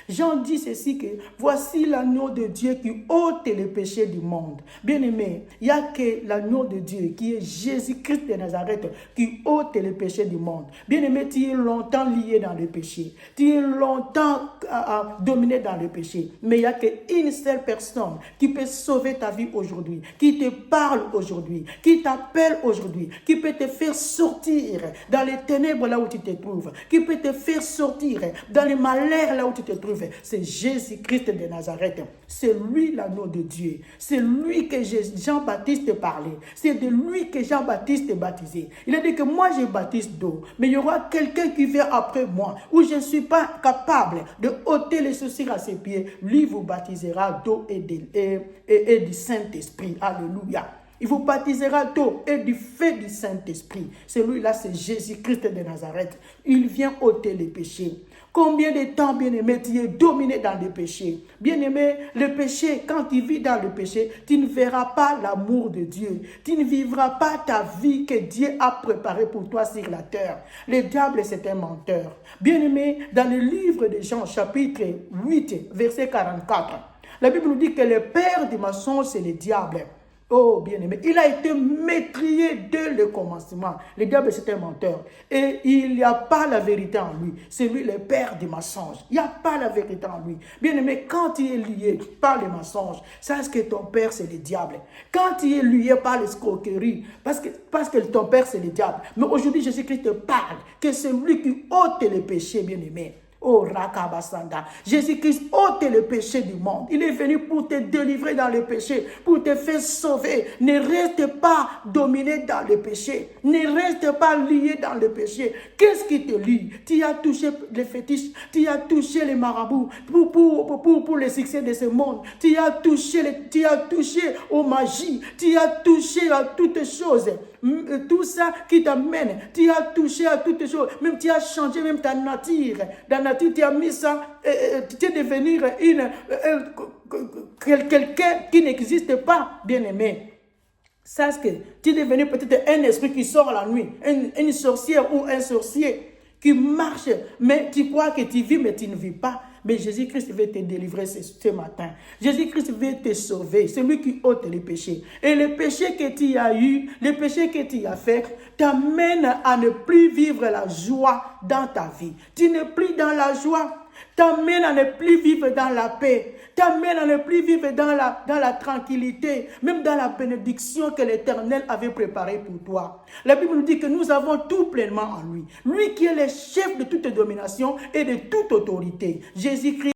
Jean dit ceci que voici l'agneau de Dieu qui ôte les péchés du monde. Bien-aimé, il n'y a que l'agneau de Dieu qui est Jésus-Christ de Nazareth qui ôte les péchés du monde. Bien-aimé, tu es longtemps lié dans le péché. Tu es longtemps dominé dans le péché. Mais il n'y a qu'une seule personne qui peut sauver ta vie aujourd'hui, qui te parle aujourd'hui, qui t'appelle aujourd'hui, qui peut te faire sortir dans les ténèbres là où tu te trouves, qui peut te faire sortir dans les malheurs là où tu te trouves. C'est Jésus-Christ de Nazareth. C'est lui l'agneau de Dieu. C'est lui que Jean-Baptiste parlait. C'est de lui que Jean-Baptiste est baptisé. Il a dit que moi je baptise d'eau, mais il y aura quelqu'un qui vient après moi, où je ne suis pas capable de ôter les chaussures à ses pieds. Lui vous baptisera d'eau et du Saint-Esprit. Alléluia. Il vous baptisera d'eau et du feu du Saint-Esprit. Celui-là, c'est Jésus-Christ de Nazareth. Il vient ôter les péchés. Combien de temps, bien-aimé, tu es dominé dans le péché? Bien-aimé, le péché, quand tu vis dans le péché, tu ne verras pas l'amour de Dieu. Tu ne vivras pas ta vie que Dieu a préparée pour toi sur la terre. Le diable, c'est un menteur. Bien-aimé, dans le livre de Jean, chapitre 8, verset 44, la Bible nous dit que le père du mensonge, c'est le diable. Oh, bien-aimé, il a été maîtrisé dès le commencement. Le diable, c'est un menteur. Et il n'y a pas la vérité en lui. C'est lui le père du mensonge. Il n'y a pas la vérité en lui. Bien-aimé, quand tu es lié par le mensonge, sache que ton père, c'est le diable. Quand tu es lié par l'escroquerie, parce que ton père, c'est le diable. Mais aujourd'hui, Jésus-Christ te parle que c'est lui qui ôte les péchés, bien-aimé. Oh, Rakabasanda. Jésus-Christ ôte le péché du monde. Il est venu pour te délivrer dans le péché, pour te faire sauver. Ne reste pas dominé dans le péché. Ne reste pas lié dans le péché. Qu'est-ce qui te lie? Tu as touché les fétiches, tu as touché les marabouts pour le succès de ce monde. Tu as touché aux magies, tu as touché à toutes choses. Tout ça qui t'amène, tu as touché à toutes choses, même tu as changé même ta nature. Dans la nature, tu as mis ça, tu es devenu quelqu'un qui n'existe pas, bien-aimé. Sache que tu es devenu peut-être un esprit qui sort la nuit, une sorcière ou un sorcier qui marche, mais tu crois que tu vis, mais tu ne vis pas. Mais Jésus-Christ veut te délivrer ce matin. Jésus-Christ veut te sauver. C'est lui qui ôte les péchés. Et les péchés que tu as eus, les péchés que tu as faits, t'amènent à ne plus vivre la joie dans ta vie. Tu n'es plus dans la joie. T'amène à ne plus vivre dans la paix, t'amène à ne plus vivre dans la tranquillité, même dans la bénédiction que l'Éternel avait préparée pour toi. La Bible nous dit que nous avons tout pleinement en lui. Lui qui est le chef de toute domination et de toute autorité. Jésus-Christ